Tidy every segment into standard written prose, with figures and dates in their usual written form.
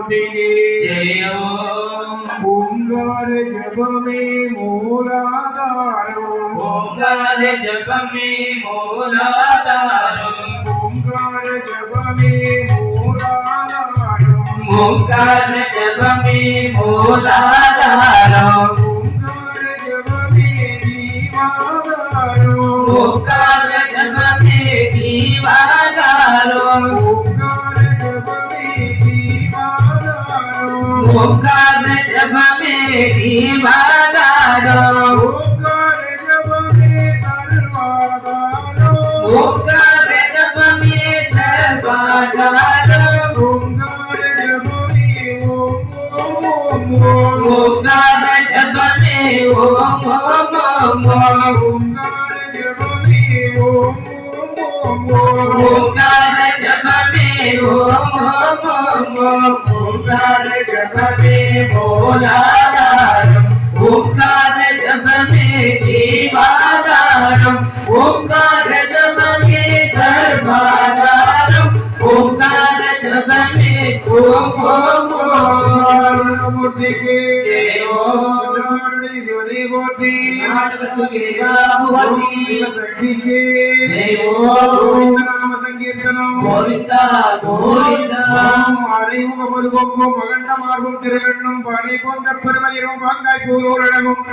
மூர்த்திக்கு ஓங்கார ஜபமே மூலாதாரம் ஓங்கார ஜபமே மூலாதாரம் ஓங்கார ஜபமே மூலாதாரம் ஓங்கார ஜபமே மூலாதாரம் ஓங்கார ஜபமே ஜீவாதாரம் ஓங்கார ஜபமே ஜீவாதாரம் ஓங்கார ஜபமே சர்வாதாரம் ஓங்கார ஜபமே ஓம் ஓம் ஓம் ஓங்கார ஜபமே ஓம் ஓம் ஓம் ஓங்கார ஜபமே மூலாதாரம் ஓங்கார ஜபமே ஜீவாதாரம் ஓங்கார ஜபமே சர்வாதாரம் ஓங்கார ஜபமே ஓம் ஓம் ஓம் மூர்த்திக்கு சிவனை போற்றி சக்திக்கு நாம சங்கீர்த்தனம் கோவிந்தா கோவிந்தா அறிமுக பொதுபோக்கும் மகண்ட மார்பும் திருவெண்ணும் பானை போன்ற பெருமயிரும் பாங்காய் பூரோரழகும்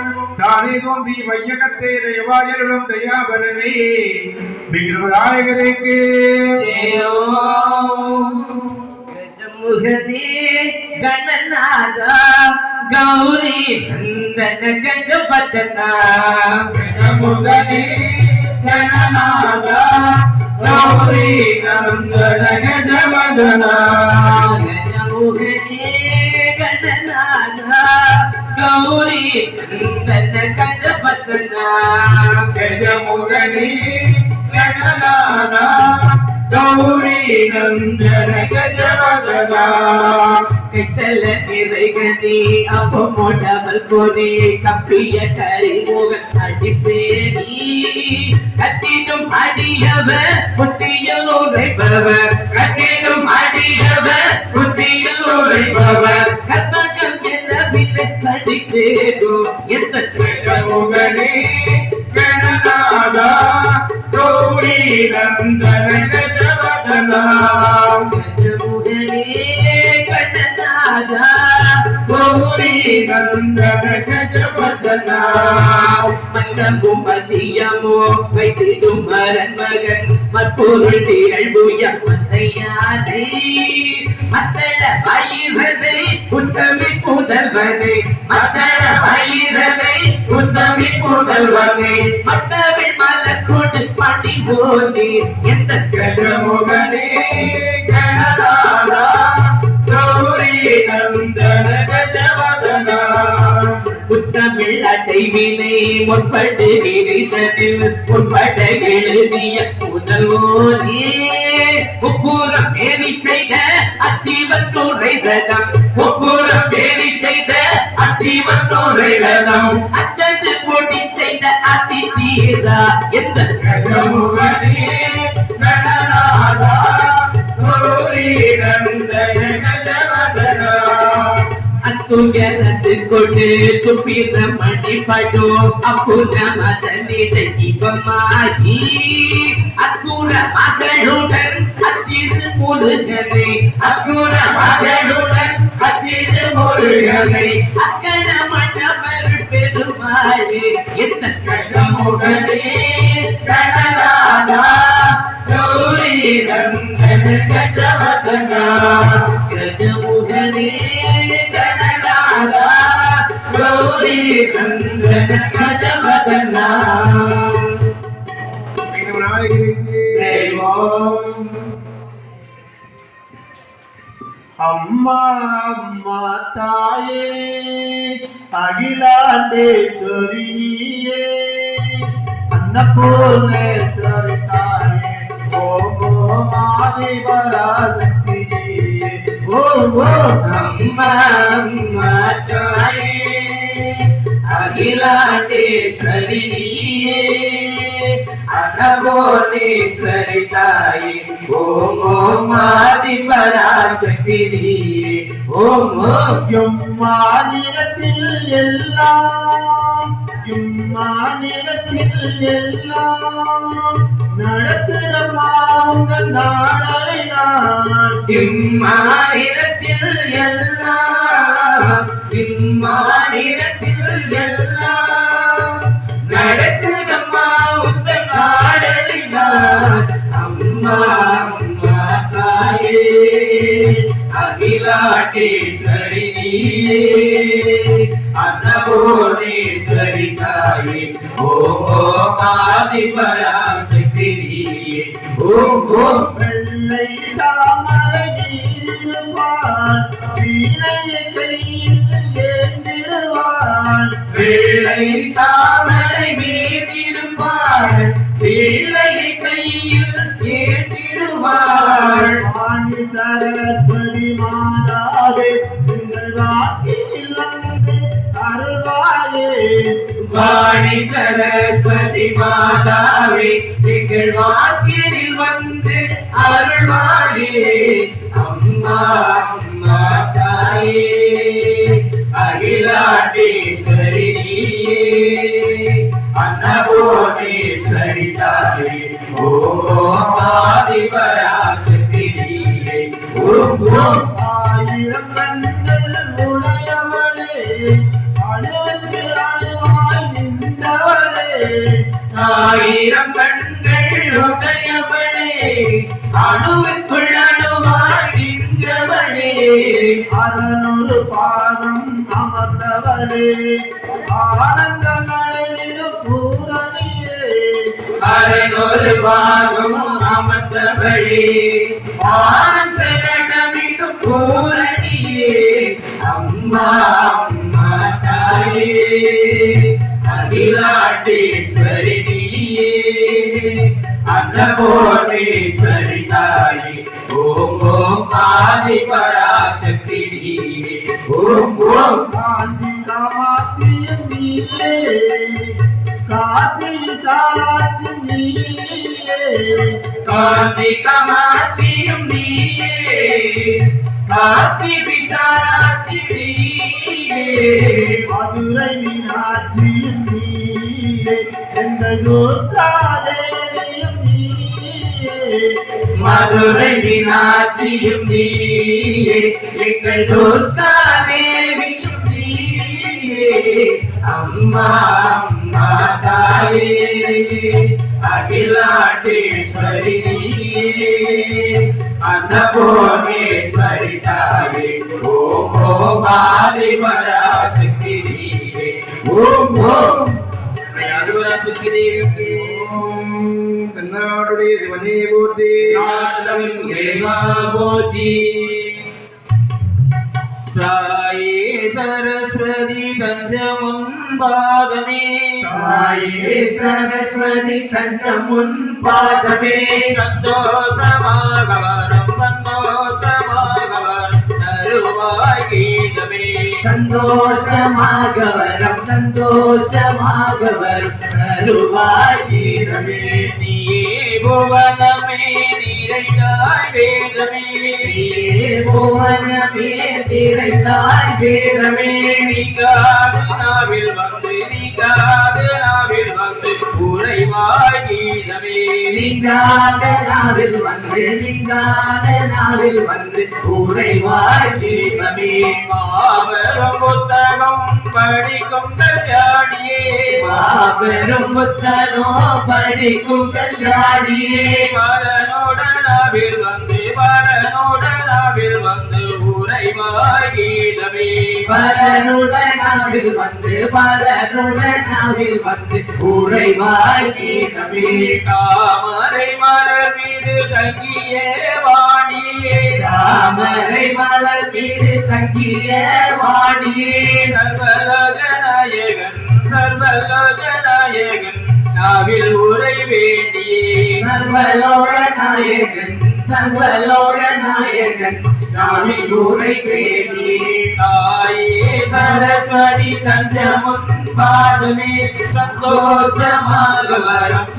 தானே தோன்றி வையகத்தே தயவாஜருடன் தயாபரனே விக்ரமநாயகருக்கு முகதே கணநாத கௌரி நந்தன கஜபதனா முகதே கணநாத கௌரி நந்தன கஜபதனா முகதே கணநாத கௌரி நந்தன கஜபதனா கஜமுகதே கணநாத கௌரி நந்தன கஜபதனா கெட்டல நிறைகதி அப்பமோடாமல் போனே கப்பிய கரிமுகன் அடிப்பேனி கட்டிடும் அடியவர் புத்தியில் உரைப்பவர் கட்டிடும் அடியவர் புத்தியில் உரைப்பவர் கர்மகம் என்ற பின்னை கடிப்பேனோ எந்த முகனே கணநாதா கௌரி நந்தன கஜபதனா முகனே கணநாதா கௌரி நந்தன கஜபதனா மன்னமும் மதியமோ வைத்திடும் மரன் மகன் மற்பொருள் திகழ்வுய மந்தையானே மத்தள பயிரதை உத்தமி புதல்வனை மத்தள பயிரதை உத்தமி புதல்வனை மத்தமிழ் மலர்கோடு பாட்டி போனே எந்த கஜமுகனே கணநாதா கௌரி நந்தன கஜபதனா புத்தமிழ் அசைவினை முற்பட்டு நினைத்ததில் முற்பட எழுதிய முதல்வோனே முப்புறம் பேரி செய்த அச்சீவத்துறை ரதம் முப்புறம் பேரி செய்த அச்சீவத்துறை ரதம் அச்சத்து போட்டி செய்த அதி தீரா எந்த கஜமுகனே கணநாதா கௌரி நந்தன கஜபதனா அத்துயரத்து கொண்டு துப்பிர மணிப்படோ அப்புற மதனிட இவமாகி அக்குற மகளுடன் அச்சிறு முருகனை அக்குற மகளுடன் அச்சிறு முருகனை அக்கட மண்டபர் பெருமாளே எந்த கஜமுகனே கணநாதா கௌரி நந்தன கஜபதனா கஜமுகனே கணநாதா கௌரி நந்தன கஜபதனா அம்மா அம்மா தாயே அகிலாண்டேஸ்வரியே அன்னபூர்ணேஸ்வரி தாயே ஓம் ஓம் ஆதிபராசக்தியே ஓம் ஓம் அம்மா அம்மா தாயே அகிலாண்டேஸ்வரி நீயே அன்னபூர்ணேஸ்வரி தாயே ஓம் ஓம் ஆதிபராசக்தி நீயே ஓம் ஓம் மாநிலத்தில் எல்லாம் மாநிலத்தில் எல்லாம் நடத்துதமா உங்கள் நாடலை நான் இம்மாநிலத்தில் எல்லாம் இம்மாநிலத்தில் எல்லாம் நடக்குதம்மா உங்கள் நாடலினார் அம்மா அம்மா தாயே அகிலாண்டேஸ்வரி நீயே அன்னபூர்ணேஸ்வரி தாயே ஓம் ஆதிபராசக்தி நீயே ஓம் ஓம் வெள்ளை தாமரை நீருவான் வீணையை கையில் ஏந்திடுவான் வெள்ளை தாமரை மீதிருப்பாள் வெள்ளையை கையில் ஏற்றிடுவாள் வாணி சரஸ்வதி மாதாவே உங்கள் வாக்கில் வந்து அருள்வாயே வாணி சரஸ்வதி மாதாவே எங்கள் வாக்கில் வந்து அருள்வாயே அம்மா அம்மா தாயே அகிலாண்டேஸ்வரி நீயே அன்னபூர்ணேஸ்வரி தாயே ஓம் ஆதிபராசக்தி நீயே ஓம் ஓம் ஆயிரம் கண்கள் உடையவளே அணுவுக்கு அணுவாய் நின்றவளே ஆயிரம் கண்கள் உடையவளே அணுவுக்குள் அணுவாய் நின்றவளே அறநூறு பாதம் அமர்ந்தவளே ஆனந்த நடையிலும் பூரணியே அரணொரு பாகம் அமர்ந்தவளே ஆனந்த நடமிடும் பூரணியே அம்மா அம்மா தாயே அகிலாண்டேஸ்வரி நீயே அன்னபூர்ணேஸ்வரி தாயே ஓம் ஓம் ஆதிபராசக்தி நீயே ஓம் ஓம் காந்தி காமாட்சியும் நீயே காந்தி காட்சி நீயே காந்தி கமாட்சியும் நீயே காசி விசாராட்சி நீயே மதுரை மீனாட்சியும் நீயே எங்கள் ஜோத்ராதேவியும் நீயே மதுரை மீனாட்சியும் நீயே எங்கள் துர்கா தேவியும் நீயே அம்மா அம்மா தாயே அகிலாண்டேஸ்வரி நீயே அன்னபூர்ணேஸ்வரி தாயே ஓம் ஓம் ஆதிபராசக்தி நீயே ஓம் ஓம் ஆதிபராசக்தி தேவிக்கு தென்னாடுடைய சிவனே போற்றி நாட்டம் இறைவா போற்றி தாயே சரஸ்வதி தஞ்சமுன் பாதமே தாயே சரஸ்வதி தஞ்சமுன் பாதமே சந்தோஷமாக வரம் சந்தோஷமாக வரம் தருவாய் கீதமே சந்தோஷமாக வரம் சந்தோஷமாக வரும் தருவாய் கீதமே நீயே புவனமே நிறைந்தாய் வேதமே நீயே புவனமே நிறைந்தாய் வேதமே நீங்காது நாவில் வந்து நீங்காது நாவில் வந்து உறைவாய் கீதமே நீங்காத நாவில் வந்து நீங்காத நாவில் வந்து உறைவாய் கீதமே மாபெரும் புத்தகம் படிக்கும் கல்யாணியே மாபெரும் புத்தகம் படிக்கும் கல்யாணியே பரனோடனாவில் வந்து பரனோடனாவில் வந்து உறைவாய் கீதமே பரனுடனாவில் வந்து பரனுடனாவில் வந்து உறைவாய் கீதமே தாமரை மலர் மீது தங்கிய வாணியே தாமரை மலர் மீது தங்கிய வாணியே சர்வலோக நாயகன் சர்வலோக நாயகன் நாவில் உரை வேண்டியே சர்வலோக நாயகன் சர்வலோக நாயகன் நாவில் உரை வேண்டியே தாயே சரஸ்வதி தஞ்சமுன் பாதமே சந்தோஷமாக வரும்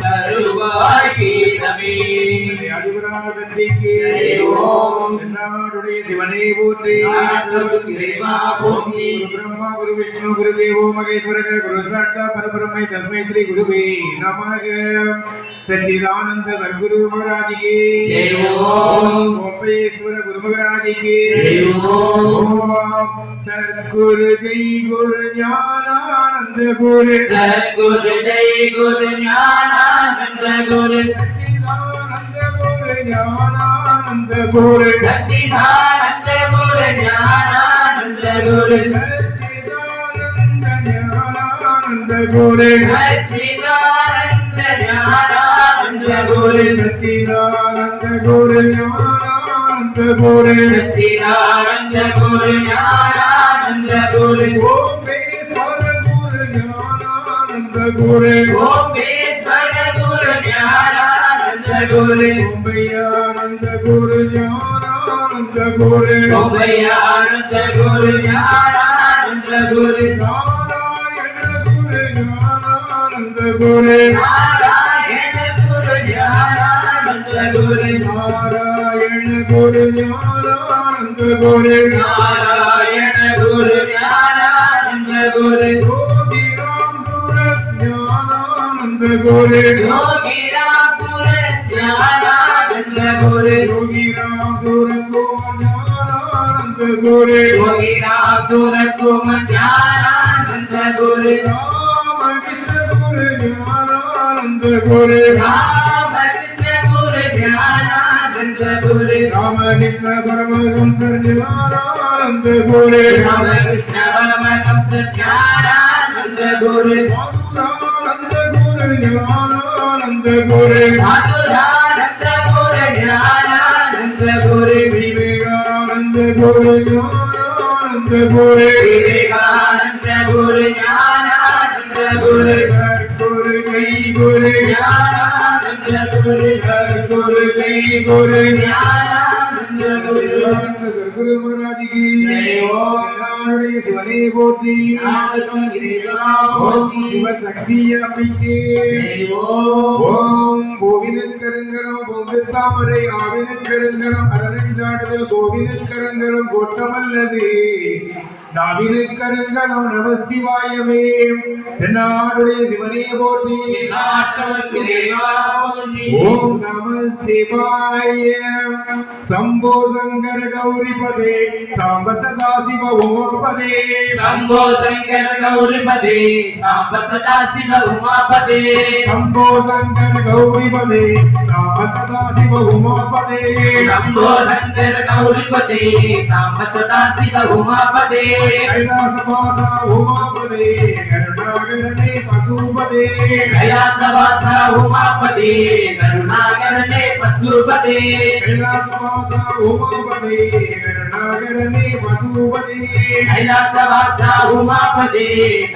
தருவாய் கீதமே அதிபராசக்திக்கு ஓம் என்னாடுடைய சிவனை போற்றி இறைவா போற்றி குரு பிரம்மா குரு விஷ்ணு குரு தேவோ மகேஸ்வர குரு சாட்சா பரபிரம்மை தஸ்மை ஸ்ரீ குருவே நமக சச்சிதானந்த சத்குரு மகாராஜ் கி ஜெய் ஓம் கோபேஸ்வர குரு மகாராஜ் கி ஜெய் ஓம் ஓம் சத்குரு ஜெய் குரு ஞானானந்த குரு சத்குரு ஜெய் குரு ஞானானந்த குரு ஞானானந்த குரு சச்சிதானந்த குரு ஞானானந்த குரு ஞானானந்த குரு சச்சிதானந்த ஞானானந்த குரு சச்சிதானந்த குரு ஞானானந்த குரு சச்சிதானந்த குரு ஞானானந்த குரு ஓமேஸ்வர குரு ஞானானந்த குரு ஓமேஸ்வர குரு ஞானானந்த குரு ஓமையானந்த குரு ஞானானந்த குரு ஓமையானந்த குரு ஞானானந்த குரு நாராயண குரு ஞானானந்த குரு நாராயண குரு ஞானானந்த குரு நாராயண குரு ஞானானந்த குரு நாராயண குரு ஞானானந்த குரு யோகிராம் குரு ஞானானந்த குரு யோகிராம் குரு ஞானானந்த குரு யோகிராம் குரு ஞானானந்த குரு ராமகிருஷ்ண குரு ஞானானந்த குரு ராமகிருஷ்ண பரமஹம்சர் ஞானானந்த குரு ராமகிருஷ்ண பரமஹம்சர் ஞானானந்த குரு ஞானானந்த குரு மதுரானந்த குரு ஞானானந்த குரு விவேகானந்த குரு ஞானானந்த குரு விவேகானந்த குரு ஞானானந்த குரு குரு கை குரு ஞானானந்த குரு குரு கை குரு ஞானானந்த குரு குரு மகாராஜ் கி ஜெய் ஓம். எல்லாருடைய சிவனை போற்றி ஞானானந்தம் இறைவா போற்றி. சிவசக்தி அம்பிக்கே ஜெய் ஓம். ஓம் கோவிலின் கருங்கரம் பொங்கு தாமரை ஆவினின் கருங்கரம் அரணஞ்சாடுதல் கோவிலின் கருங்கரம் கோட்டமல்லது நாவினின் கருங்கரம் நம சிவாயமே தென்னாடுடைய சிவனே போற்றி நாட்டவர்க்கு இறைவா போற்றி. ஓம் நம சிவாய சம்போ சங்கர கௌரிபதே சாம்ப சதா சிவ ஓம்பதே சம்போ சங்கர கௌரிபதே சாம்ப சதா சிவ உமாபதே சம்போ சங்கர கௌரிபதே சாம்ப சதா சிவ உமாபதே சம்போ சங்கர கௌரிபதே சாம்ப சதா சிவ உமாபதே கைலாசவாசா உமாபதே கருணாகரனே பசுபதே கைலாசவாச உமாபதே கருணாகரனே பசுபதே கைலாசவாசா உமாபதே கருணாகரனே பசுபதே கைலாசவாச உமாபதே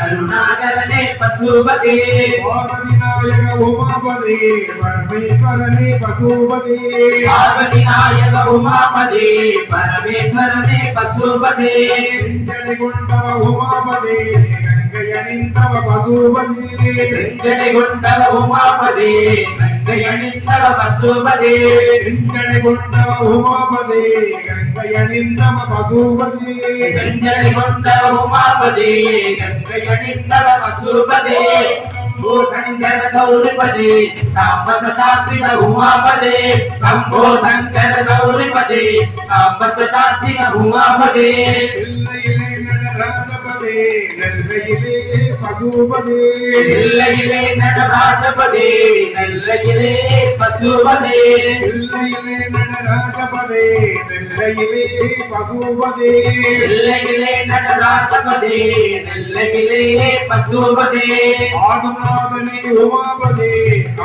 கருணாகரனே பசுபதே பார்வதி நாயக உமாபதே பரமேஸ்வரனே பசுபதே பார்வதி நாயக உமாபதே பரமேஸ்வரனே பசுபதே செஞ்சடை கொண்டவ உமாபதே கங்கையணிந்தவ பசுபதே வெங்கடை கொண்டவ உமாபதே கங்கையணிந்தவ பசுபதே செஞ்சடை கொண்டவ உமாபதே கங்கையணிந்தவ பசுபதே வெங்கடை கொண்டவ உமாபதே கங்கையணிந்தவ பசுபதே ஓ சங்கர கௌரிபதே சாம்ப சதா சிவ உமாபதே சம்போ சங்கர கௌரிபதே சாம்ப சதா சிவ உமாபதே எல்லையிலே நடராஜபதே நெல்லையிலே பசுபதே எல்லையிலே நடராஜபதே நெல்லையிலே பசுபதே எல்லையிலே நடராஜபதே நெல்லையிலே பசுபதே எல்லையிலே நடராஜபதே நெல்லையிலே பசுபதே ஆடுநாதனே உமாபதே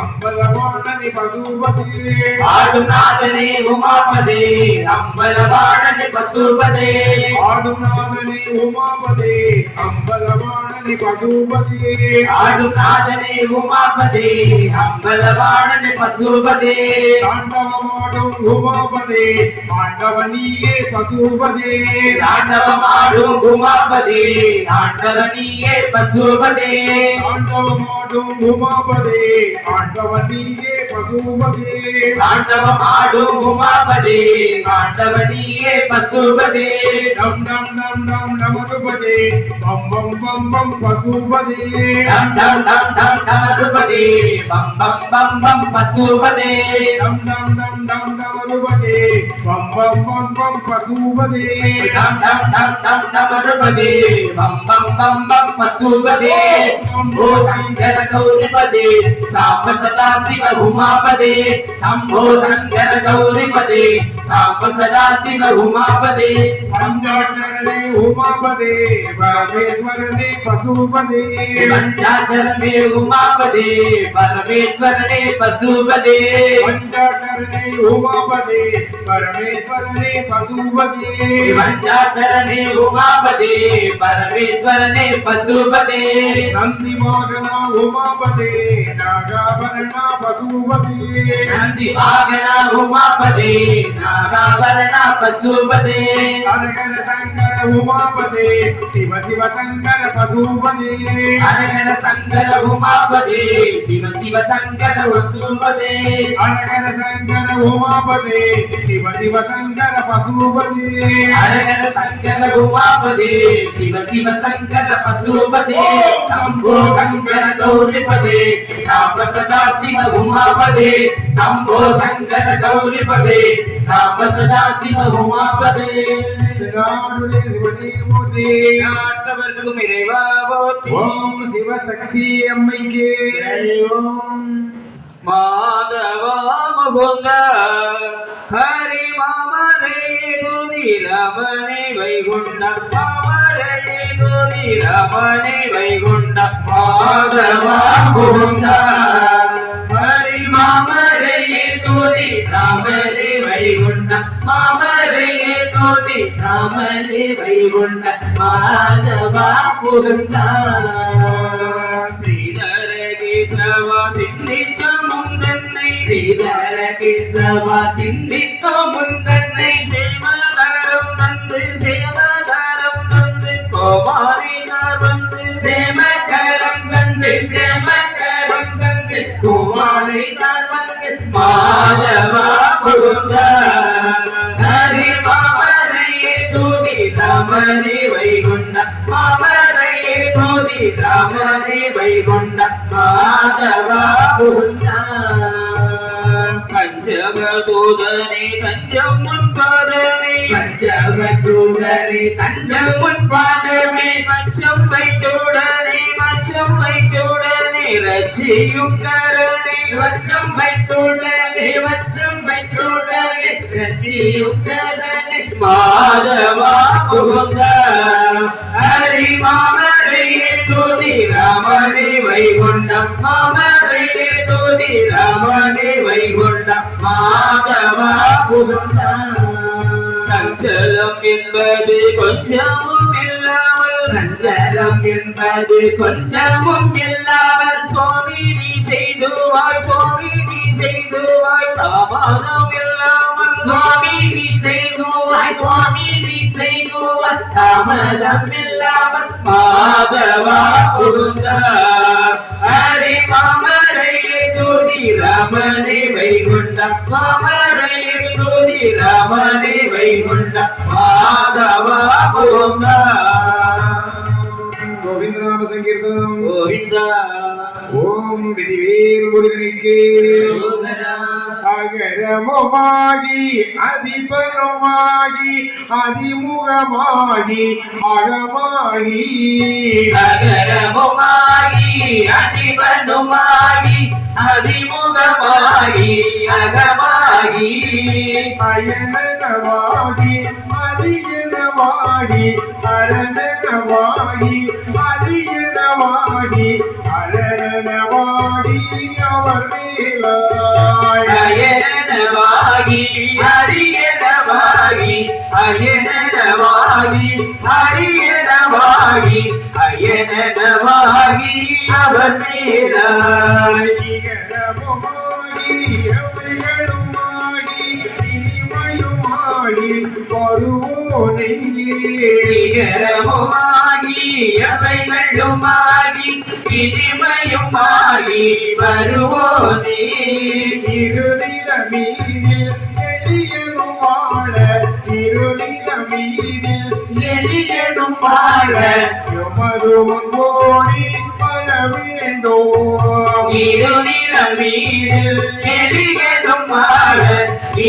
அம்பலவாணனே பசுபதே ஆடுநாதனே உமாபதே அம்பலவாணனே பசுபதே ஆடுநாதனே உமாபதே அம்பலவாணனி பசுபதி ஆடும் நாதனே உமாபதி அம்பலவாணனே பசுபதி தாண்டவமாடும் உமாபதி ஆண்டவனியே பசுபதி தாண்டவமாடும் உமாபதி ஆண்டவனியே பசுபதி தாண்டவமாடும் உமாபதி ஆண்டவனியே பசுபதி தாண்டவமாடும் உமாபதி ஆண்டவனியே பசுபதி டம் டம் டம் டம் நமதுபதி பம் பம் பம் பம் பசுபதி டம் டம் டம் டம் நமதுபதி பம் பம் பம் பம் பசுபதி டம் டம் டம் டம் நமதுபதி பம் பம் பம் பம் பசுபதி டம் டம் டம் டம் நமதுபதி பம் பம் பம் பம் பசுபதி ஓ சங்கர கௌரிபதி சாம்ப சதா சிவ உமாபதி சம்போ சங்கர கௌரிபதி சாம்ப சதா சிவ உமாபதி பஞ்சாட்சரனே உமாபதி பரமேஸ்வரனே பசுபதி பஞ்சாட்சரனே உமாபதி பரமேஸ்வரனே பசுபதி பஞ்சாட்சரனே உமாபதி பரமேஸ்வரனே பசுபதி பஞ்சாட்சரனே உமாபதி பரமேஸ்வரனே பசுபதி நந்தி வாகனா உமாபதி நாகாபரண பசுபதி நந்தி வாகன உமாபதி நாகாபரண பசுபதி அரகர சங்கர உமாபதி சிவ சிவ சங்கர பசுபதி அரகர சங்கர உமாபதி சிவ சிவ சங்கர பசுபதி அரகர சங்கர உமாபதி சிவ சிவ சங்கர பசுபதி அரகர சங்கர உமாபதி சிவ சிவ சங்கர பசுபதி சம்போ சங்கர கௌரிபதி சாம்ப சதா சிவ உமாபதி சம்போ சங்கர கௌரிபதி சாம்ப சதா சிவ உமாபதி நாடுடைய சிவனே போற்றி நாட்டவர்க்கும் இறைவா போற்றி ஓம் சிவசக்தி அம்மைக்கு ஓம் மாதவா முகுந்த ஹரி மாமரே துதி ரமணி வைகுண்ட மாமரே துதி ரமணி வைகுண்ட மாதவா முகுந்த ஹரி மாமரே துதி ரமணி வைகுண்ட மாமரே துதி ரமணி வைகுண்ட மாதவா முகுந்த ஸ்ரீதர கேசவ சிந்தித்த முந்தன்னை ஸ்ரீதர கேசவ சிந்தித்த முந்தன்னை சேமதரம் தந்து சேமதரம் தந்து கோமாரினார் வந்து சேமகரம் தந்து சேமகரம் தந்து கோமாரினார் வந்து மாதவா புகுந்த ஹரி மாமரையே துதி ரமணி வைகுண்ட மாமரையே துதி ரமணி வைகுண்ட மாதவா புகுந்த பஞ்சவதூதனே தஞ்சம் முன்பாதமே பஞ்சவதூதனே தஞ்சம் முன்பாதமே மச்சம் வைத்துடனே மச்சம் வைத்துடனே ரட்சியும் கருணை வச்சம் வைத்துடனே வச்சம் வைத்துடனே ரட்சியும் கருணை மாதவா புகுந்த ஹரி மாமரையே துதி ரமணி வைகுண்டம் மாமரையே துதி ரமணி வைகுண்டம் மாதவா புகுந்த சஞ்சலம் என்பது கொஞ்சமும் இல்லாமல் சஞ்சலம் என்பது கொஞ்சமும் இல்லாமல் சுவாமி நீ செய்துவாய் சுவாமி நீ செய்துவாய் தாமதம் இல்லாமல் சுவாமி நீ செய்துவாய் சுவாமி நீ செய்துவாய் தாமதம் இல்லாமல் மாதவா புகுந்த ஹரி மாமரையே துதி ரமணி வைகுண்டம் மாமரையே துதி ரமணி வைகுண்டம் மாதவா புகுந்த கோவிந்த நாம சங்கீர்த்தனம் கோவிந்தா ஓம் விதிவேல் முருகனுக்கு அகரமுமாகி அதிபரமாகி அதிமுகமாகி அகமாகி அகரமுமாகி அதிபனுமாகி அதிமுகமாகி அகமாகி அயனகமாகி அதிஜனமாகி அரணகமாகி அதிஜனமாகி அரணவாகி அவர் மேலாய் அயனவாகி அரியனவாகி அயனவாகி அரியனவாகி அயனமாகி அயனமாகி அவர் மேலாய் இகரமுமாகி அவைகளுமாகி இனிமையுமாகி வருவோனே இகரமுமாகி அவைகளுமாகி இனிமையுமாகி வருவோனே இருளில மீதில் எளியனும் வாழ இருளில மீதில் எளியனும் வாழ எமது முன்போடி வர வேண்டும் இருளில மீதில் எளியனும் வாழ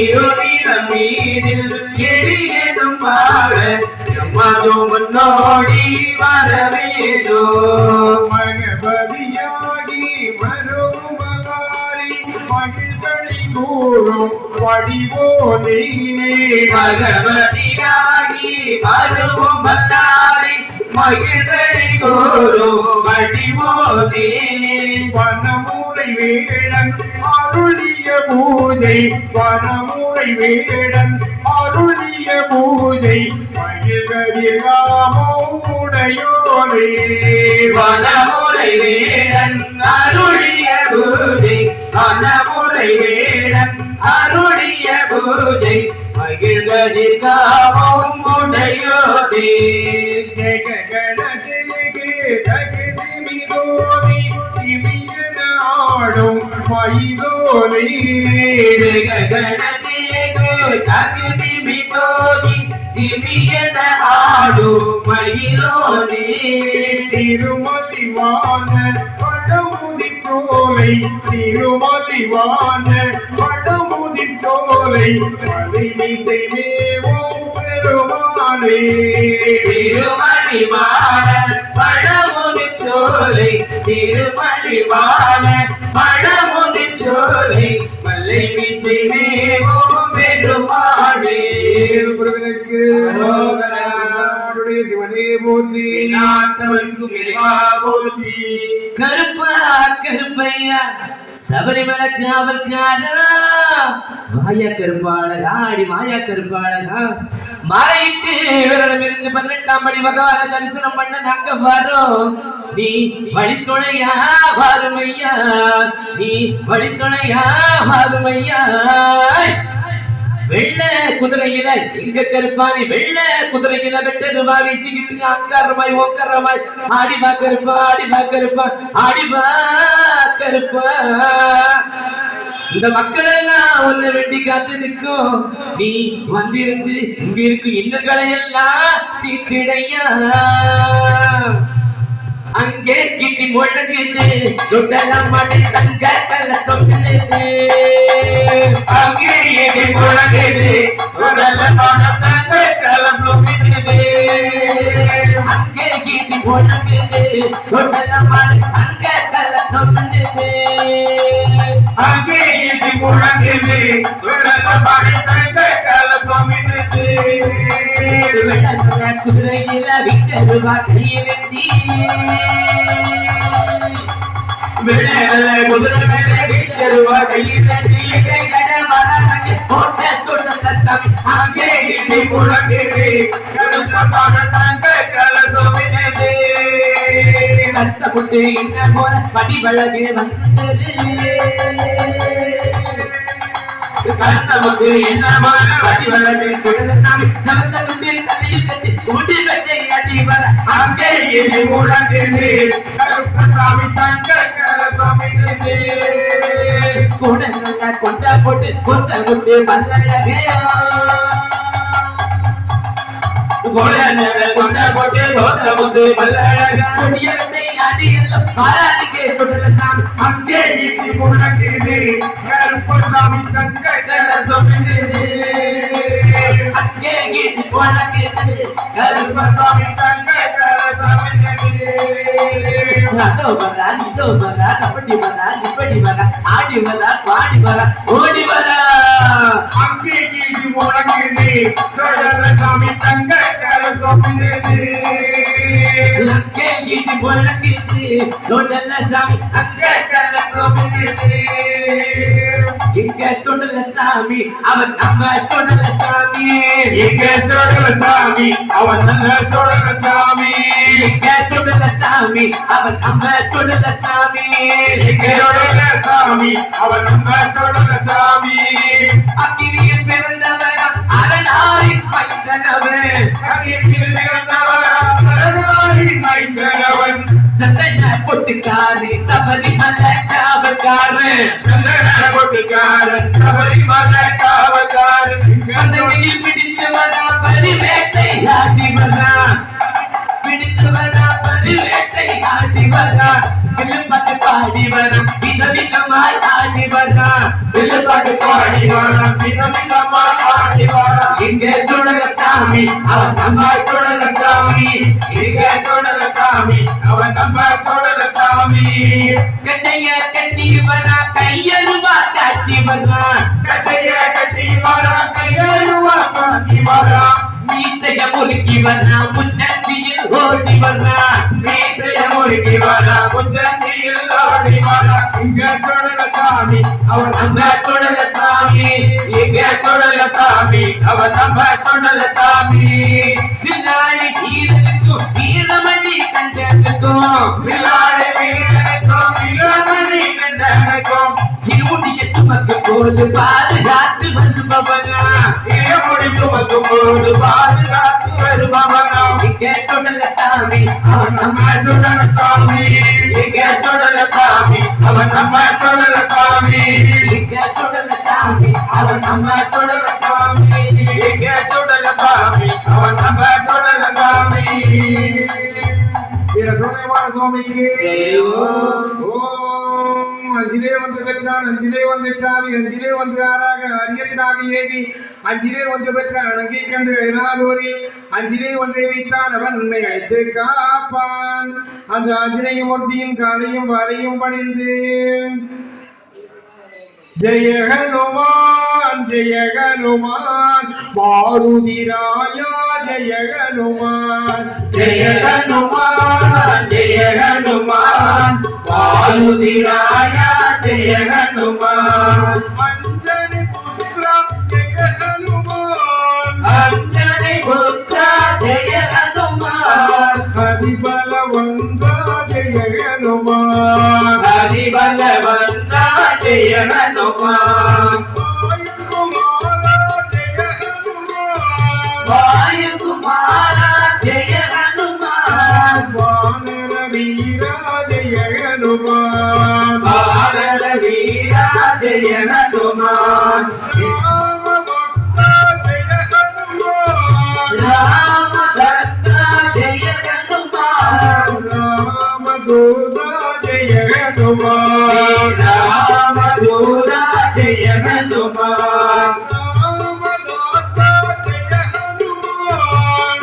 இருளில மீதில் எளியனும் வாழ எமது முன்னோடி வர வேண்டும் மகபதியாகி வருமகாரி மகிழ்களை கூறும் வடிவோனே பகவதியாகி வருவும் வல்லாரி மகிழ்களை கூறும் வடிவோனே வனமுறை வேடன் அருளிய பூஜை வனமுறை வேடன் அருளிய பூஜை மகிழ்கதிராமோ உடையோரே வனமுறை வேடன் அருளிய பூஜை வனமுறை வேடன் அருளிய பூஜை மகிழ்கதிராமம் உடையோனே ஜெககண ஜெயகே தகதிமி தோனி இமியன ஆடும் மயிலோனே திருமதிவான பழமுதி சோலை திருமதிவான பழமுதி சோலை மலைமிசை மேவும் பெருமானே திருமணிவான பழமுதி சோலை திருமணிவான பழமுதி சோலை மலை மீசை மேவும் பெருமானே முருகனுக்கு சிவனே போற்றி நாட்டவர்க்கும் இறைவா போற்றி. கருப்பா கருப்பையா சபரிமலை காவல்காரா மாயா கருப்பாளகா அடி மாயா கருப்பாளகா மறைத்து விரதமிருந்து 18ஆம் படி பகவான தரிசனம் பண்ண நாங்க வரோம். நீ வழித்துணையா வாருமையா நீ வழித்துணையா வாருமையா. வெள்ள குதிரையில எங்க கருப்பாணி வெள்ள குதிரையில வெட்டருவா வீசிக்கிட்டு அக்காரமாய் ஓக்கரமாய் ஆடிவா கருப்பா ஆடிவா கருப்பா ஆடிவா கருப்பா. இந்த மக்கள் எல்லாம் ஒன்னு வெட்டி காத்து நிற்கும். நீ வந்திருந்து இங்க இருக்கும் இன்னல்களை எல்லாம் தீர்த்திடையா. அங்கே கிட்டி முழங்குது சுடலாம் மடை தங்க கலசம் அங்கே கிட்டி முழங்குது சுடலாம் மடை தங்க கலசம் அங்கே கிட்டி முழங்குது சுடலாம் மடை தங்க கலசம் அங்கே கிட்டி முழங்குது சுடலாம் மடை தங்க கலசம் குதிரையில விட்டருவா கையில் குதிரை மேல வீச்சருவா கையில் போட்ட சுடலத்தம் அங்கே இடி முழங்குது கருப்பமாக தங்க கலசோமினது. கஷ்டப்பட்டு என்ன போல படிவழகு வந்தது கஷ்டப்பட்டு என்ன போல படிவழகு சுடலத்தாமி சமத்தனுடைய தலையில் கட்டி கூட்டி வச்சை அடி வர அங்கே இடி முழங்குது கருப்பசாமி தங்க கலசோமினது. கூடங்கள கொண்ட போட்டு கொண்ட முட்டு பல்லழகையா கொண்ட போட்டு கொண்ட முட்டு பல்லழகா கொடியத்தை அடியெல்லாம் பாராதிக்கே சுடலத்தான் அங்கே இடி முழங்குது கருப்பசாமி தங்க கலசோமினது. அங்கே இடி முழங்குது கருப்பசாமி தங்க கலசோமினது. அதோ வரா இதோ வரா கபடி வரா இப்படி வரா ஆடி வரா பாடி வரா ஓடி வரா அங்கே இடி முழங்குது சுடலசாமி தங்க கலசோமினது. அங்கே இடி முழங்குது சுடலசாமி தங்க கலசோமினது. இங்க சுடலசாமி அவர் நம்ம சுடலசாமி எங்க சுடல சாமி அவன் நல்ல சுடல சாமி எங்க சுடல சாமி அவன் நம்ம சுடல சாமி எங்க சுடல சாமி அவன் நம்ம சுடல சாமி அக்கினியில் பிறந்தவனா அரணாரின் மைந்தனவன் அக்கினியில் பிறந்தவனா அரணாரின் மைந்தனவன் சந்தன பொட்டுக்காரி சபரிமலை காவல்காரன் சந்தன பொட்டுக்காரன் சபரிமலை காவல்காரன் கந்தகையில் பிடித்து வரா பரிவேட்டை ஆடி வரா பிடித்து வரா பரிவேட்டை ஆடி வரா வில்லுப்பாட்டு பாடி வரா விதவிதமாய் ஆடி வரா வில்லுப்பாட்டு பாடி வரா விதவிதமாய் ஆடி வரா இங்கே சுடல சாமி அவன் நம்ம சுடல சாமி இங்கே சுடல சாமி அவன் நம்ம சுடல சாமி கட்டைய கட்டி வரா கையருவா காட்டி வரா கட்டைய கட்டி வரா கையருவா காட்டி வரா மீசைய முறுக்கி வரா முச்சந்தியில் ஓடி வரா மீசைய முறுக்கி வரா முச்சந்தியில் ஓடி வரா இங்கே சுடல சாமி அவன் நம்ம சுடல சாமி இங்கே சுடல சாமி அவன் நம்ம சுடல சாமி வில்லாளி வீரனுக்கும் வீரமணி கண்டனுக்கும் வில்லாளி வீரனுக்கும் வீரமணி கண்டனுக்கும் இருமுடிய சுமக்கு போது பாதுகாத்து வருபவனா இருமுடி சுமக்கும் போது பாதுகாத்து வருபவனா இங்கே சுடல சாமி அவன் நம்ம சுடல சாமி இங்கே சுடல சாமி அவன் நம்ம சுடல சாமி இங்கே சுடல சாமி அவன் நம்ம சுடல சாமி இங்கே சுடல சாமி அவன் நம்ம சுடல சாமி வீர சோழமான சுவாமிக்கு ஓம் அஞ்சிலே வந்து பெற்றான் அஞ்சிலே வந்து சாமி அஞ்சிலே வந்து ஆறாக அரியனாக ஏகி அஞ்சிலே வந்து பெற்ற அணங்கி கண்டு எனாலூரில் அஞ்சிலே ஒன்றை வைத்தான் அவன் உண்மை அழைத்து காப்பான் அந்த அஞ்சினையும் ஒருத்தியின் காலையும் வாரையும் பணிந்து ஜெய ஹனுமான் மாருதிராயா ஜெய ஹனுமான் ஜெய ஹனுமான் வாயுதிராயா ஜெய ஹனுமான் அஞ்சனி புத்ரா ஜெய ஹனுமான் அஞ்சனை புத்ரா ஜெய ஹனுமான் ஹரிபலவந்தா ஜெய ஹனுமான் ஹரிபலவந்தா ஜெய ஹனுமான் வாயுகுமாரா ஜெய ஹனுமான் வானர வீரா ஜெய ஹனுமான் பாரத வீரா ஜெய ஹனுமான் ராம பக்தா ஜெய ஹனுமான் ராமதூதா ஜெய ஹனுமான் ராமதூதா ஜெய ஹனுமான்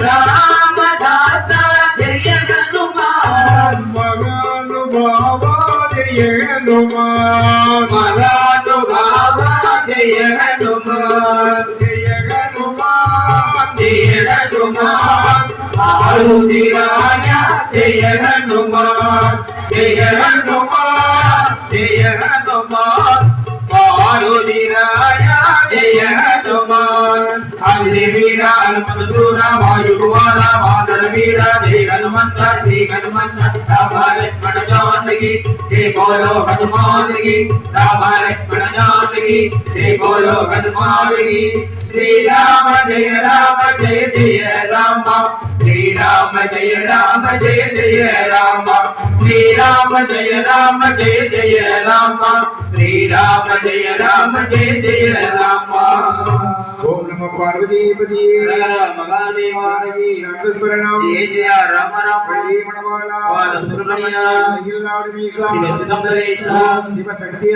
ராமதாசா ஜெய ஹனுமான் மகானுபாவா ஜெய ஹனுமான் மகானுபாவா ஜெய ஹனுமான் ஜெய ஹனுமான் ஜெய ஹனுமான் ஆருதிராயா ஜெய ஹனுமான் ஜெய ஹனுமான் ஜெய ஹனுமான் ஆருதிராயா ஜெய ஹனுமான் அங்கே வீரா ஹனுமந்தூரா வாயுகுமாரா வானர வீரா ஜெய ஹனுமந்தா ஜெய ஹனுமந்தா ராம லக்ஷ்மண ஜானகி ஜெய போலோ ஹனுமான் கி ராம லக்ஷ்மண ஜானகி ஜெய போலோ ஹனுமான் கி श्री राम जय जय राम श्री राम जय जय राम श्री राम जय जय राम श्री राम जय जय राम ओम नमो पार्वती पति महादेवाय नागस्मरणम जय जय राम राम हरि मनवाला वाल सुब्रमण्य हिल्लाडु मीसा शिव सिदंबरेश शिव शक्ति